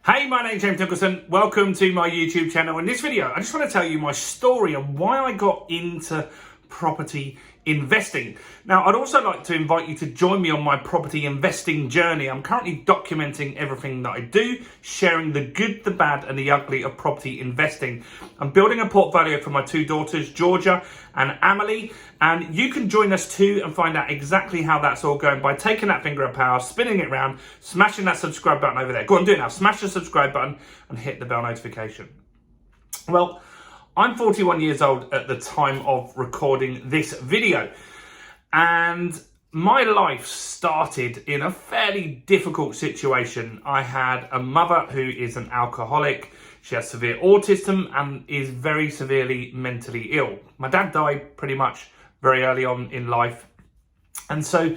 Hey, my name's James Nicholson. Welcome to my YouTube channel. In this video, I just want to tell you my story and why I got into property investing. Now, I'd also like to invite you to join me on my property investing journey. I'm currently documenting everything that I do, sharing the good, the bad, and the ugly of property investing. I'm building a portfolio for my two daughters, Georgia and Amelie, and you can join us too and find out exactly how that's all going by taking that finger of power, spinning it around, smashing that subscribe button over there. Go on, do it now. Smash the subscribe button and hit the bell notification. Well, I'm 41 years old at the time of recording this video, and my life started in a fairly difficult situation. I had a mother who is an alcoholic. She has severe autism and is very severely mentally ill. My dad died pretty much very early on in life, and so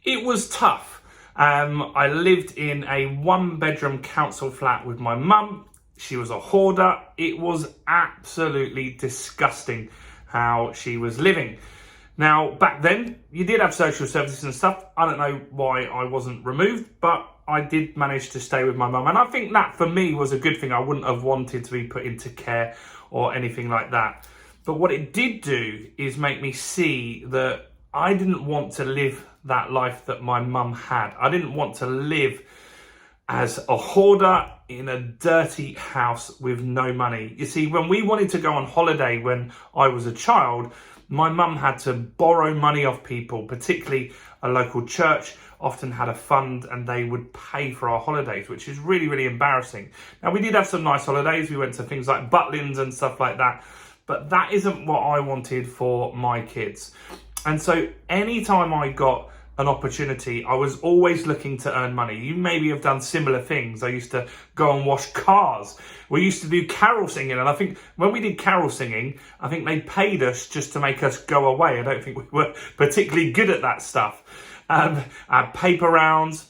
it was tough. I lived in a one-bedroom council flat with my mum. She was a hoarder. It was absolutely disgusting how she was living. Now, back then, you did have social services and stuff. I don't know why I wasn't removed, but I did manage to stay with my mum. And I think that, for me, was a good thing. I wouldn't have wanted to be put into care or anything like that. But what it did do is make me see that I didn't want to live that life that my mum had. I didn't want to live as a hoarder in a dirty house with no money. You see, when we wanted to go on holiday when I was a child, my mum had to borrow money off people, particularly a local church often had a fund and they would pay for our holidays, which is really, really embarrassing. Now, we did have some nice holidays. We went to things like Butlins and stuff like that, but that isn't what I wanted for my kids. And so anytime I got an opportunity, I was always looking to earn money. You maybe have done similar things. I used to go and wash cars. We used to do carol singing, and I think when we did carol singing, I think they paid us just to make us go away. I don't think we were particularly good at that stuff. Paper rounds.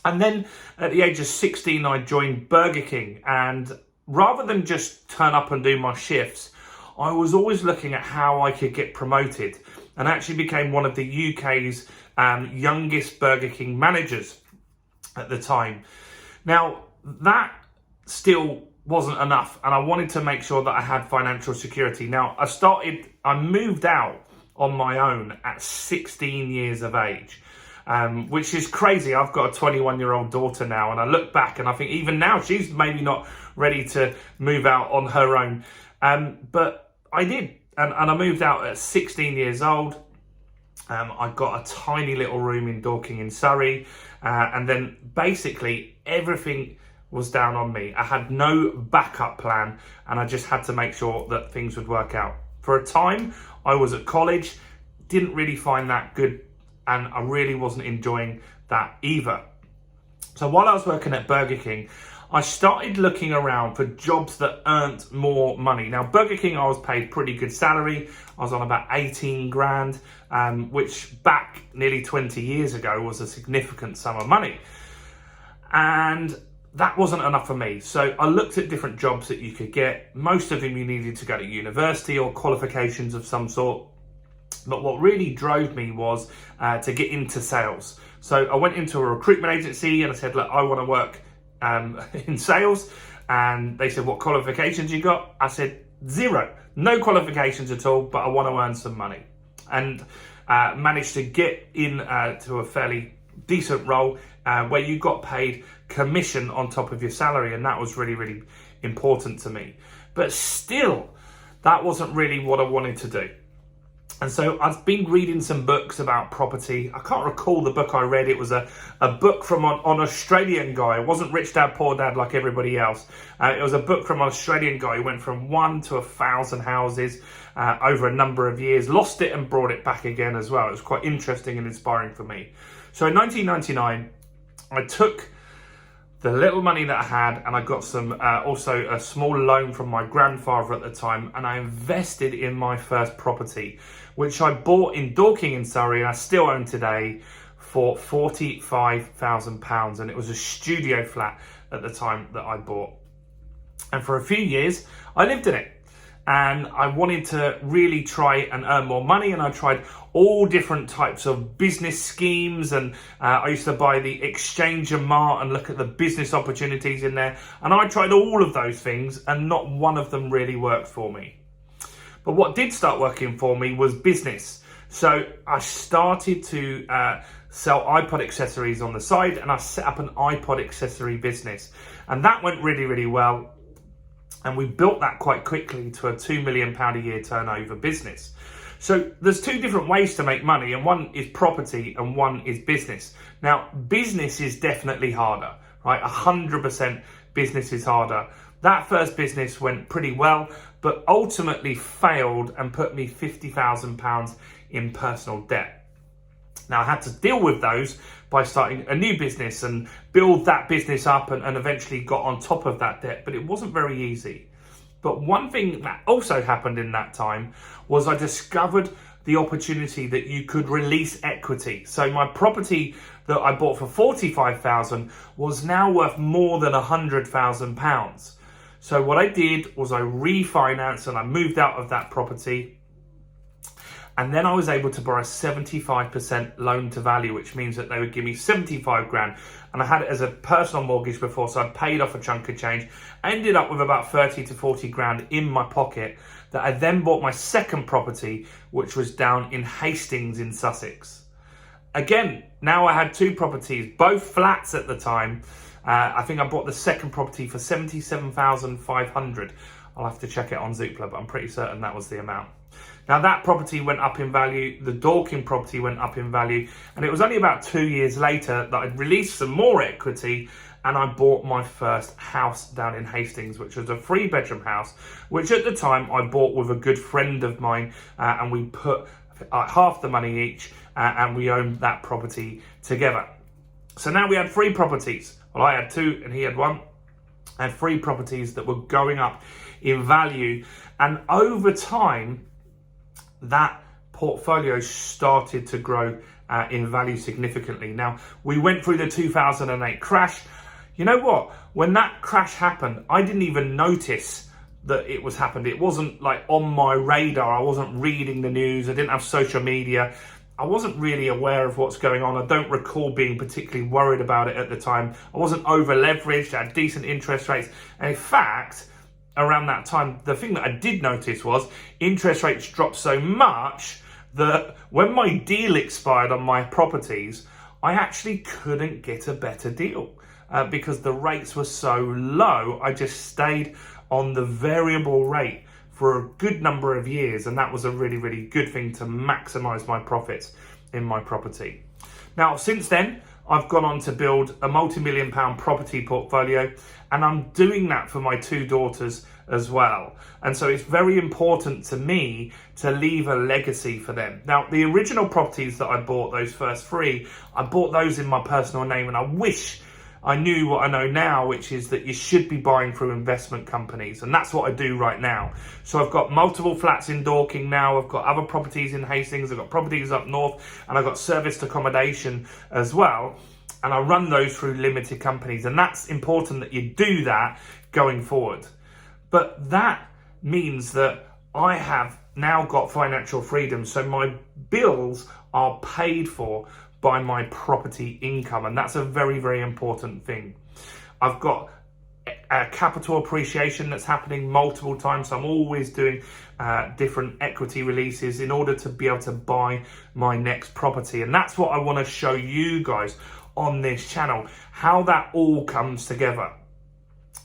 And then at the age of 16, I joined Burger King, and rather than just turn up and do my shifts, I was always looking at how I could get promoted, and actually became one of the UK's youngest Burger King managers at the time. Now, that still wasn't enough, and I wanted to make sure that I had financial security. Now, I moved out on my own at 16 years of age, which is crazy. I've got a 21-year-old daughter now, and I look back and I think even now she's maybe not ready to move out on her own. But I did, and I moved out at 16 years old. I got a tiny little room in Dorking in Surrey, and then basically everything was down on me. I had no backup plan, and I just had to make sure that things would work out. For a time, I was at college, didn't really find that good, and I really wasn't enjoying that either. So while I was working at Burger King, I started looking around for jobs that earned more money. Now, Burger King, I was paid pretty good salary. I was on about 18 grand, which back nearly 20 years ago was a significant sum of money. And that wasn't enough for me. So I looked at different jobs that you could get. Most of them you needed to go to university or qualifications of some sort. But what really drove me was to get into sales. So I went into a recruitment agency and I said, look, I want to work in sales. And they said, what qualifications you got? I said, zero, no qualifications at all, but I want to earn some money. And managed to get in to a fairly decent role where you got paid commission on top of your salary. And that was really, really important to me. But still, that wasn't really what I wanted to do. And so I've been reading some books about property. I can't recall the book I read. It was a book from an Australian guy. It wasn't Rich Dad, Poor Dad like everybody else. It was a book from an Australian guy who went from 1 to 1,000 houses over a number of years, lost it and brought it back again as well. It was quite interesting and inspiring for me. So in 1999, I took the little money that I had, and I got some also a small loan from my grandfather at the time, and I invested in my first property, which I bought in Dorking in Surrey, and I still own today, for £45,000, and it was a studio flat at the time that I bought. And for a few years, I lived in it. and I wanted to really try and earn more money, and I tried all different types of business schemes, and I used to buy the Exchange and Mart and look at the business opportunities in there, and I tried all of those things and not one of them really worked for me. But what did start working for me was business. So I started to sell iPod accessories on the side, and I set up an iPod accessory business, and that went really, really well. And we built that quite quickly to a £2 million a year turnover business. So there's two different ways to make money, and one is property and one is business. Now, business is definitely harder, right? 100% business is harder. That first business went pretty well, but ultimately failed and put me £50,000 in personal debt. Now, I had to deal with those by starting a new business and build that business up and eventually got on top of that debt, but it wasn't very easy. But one thing that also happened in that time was I discovered the opportunity that you could release equity. So my property that I bought for £45,000 was now worth more than £100,000. So what I did was I refinanced and I moved out of that property. And then I was able to borrow 75% loan to value, which means that they would give me 75 grand. And I had it as a personal mortgage before, so I paid off a chunk of change. I ended up with about 30 to 40 grand in my pocket that I then bought my second property, which was down in Hastings in Sussex. Again, now I had two properties, both flats at the time. I think I bought the second property for 77,500. I'll have to check it on Zoopla, but I'm pretty certain that was the amount. Now that property went up in value, the Dorking property went up in value, and it was only about 2 years later that I'd released some more equity and I bought my first house down in Hastings, which was a 3-bedroom house, which at the time I bought with a good friend of mine, and we put half the money each, and we owned that property together. So now we had 3 properties. Well, I had 2 and he had 1. I had 3 properties that were going up in value, and over time that portfolio started to grow in value significantly. Now, we went through the 2008 crash. You know what? When that crash happened, I didn't even notice that it was happened. It wasn't like on my radar. I wasn't reading the news. I didn't have social media. I wasn't really aware of what's going on. I don't recall being particularly worried about it at the time. I wasn't over leveraged. I had decent interest rates. And in fact, around that time, the thing that I did notice was interest rates dropped so much that when my deal expired on my properties, I actually couldn't get a better deal because the rates were so low. I just stayed on the variable rate for a good number of years, and that was a really, really good thing to maximize my profits in my property. Now, since then, I've gone on to build a multi-million pound property portfolio, and I'm doing that for my 2 daughters as well. And so it's very important to me to leave a legacy for them. Now, the original properties that I bought, those first 3, I bought those in my personal name, and I wish I knew what I know now, which is that you should be buying through investment companies. And that's what I do right now. So I've got multiple flats in Dorking now. I've got other properties in Hastings. I've got properties up north, and I've got serviced accommodation as well. And I run those through limited companies. And that's important that you do that going forward. But that means that I have now got financial freedom. So my bills are paid for by my property income, and that's a very, very important thing. I've got a capital appreciation that's happening multiple times, so I'm always doing different equity releases in order to be able to buy my next property, and that's what I want to show you guys on this channel, how that all comes together.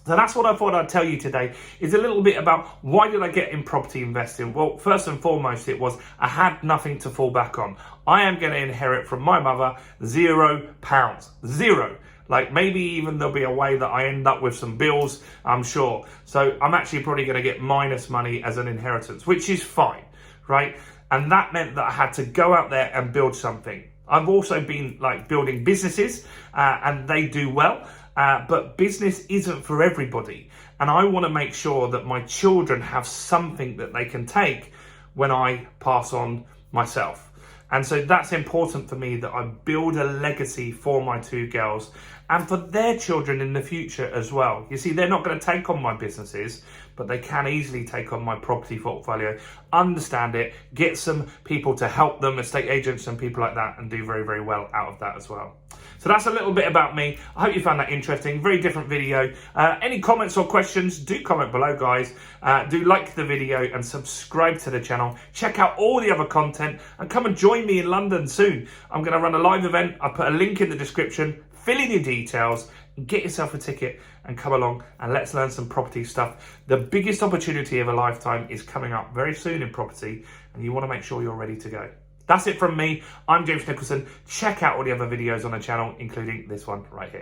So that's what I thought I'd tell you today, is a little bit about why did I get in property investing? Well, first and foremost, it was I had nothing to fall back on. I am going to inherit from my mother £0. 0. Like maybe even there'll be a way that I end up with some bills, I'm sure. So I'm actually probably going to get minus money as an inheritance, which is fine, right? And that meant that I had to go out there and build something. I've also been like building businesses and they do well. But business isn't for everybody, and I want to make sure that my children have something that they can take when I pass on myself. And so that's important for me, that I build a legacy for my 2 girls, and for their children in the future as well. You see, they're not going to take on my businesses, but they can easily take on my property portfolio, understand it, get some people to help them, estate agents and people like that, and do very, very well out of that as well. So that's a little bit about me. I hope you found that interesting. Very different video. Any comments or questions, do comment below, guys. Do like the video and subscribe to the channel. Check out all the other content and come and join me in London soon. I'm going to run a live event. I'll put a link in the description. Fill in your details, get yourself a ticket and come along and let's learn some property stuff. The biggest opportunity of a lifetime is coming up very soon in property, and you want to make sure you're ready to go. That's it from me. I'm James Nicholson. Check out all the other videos on the channel, including this one right here.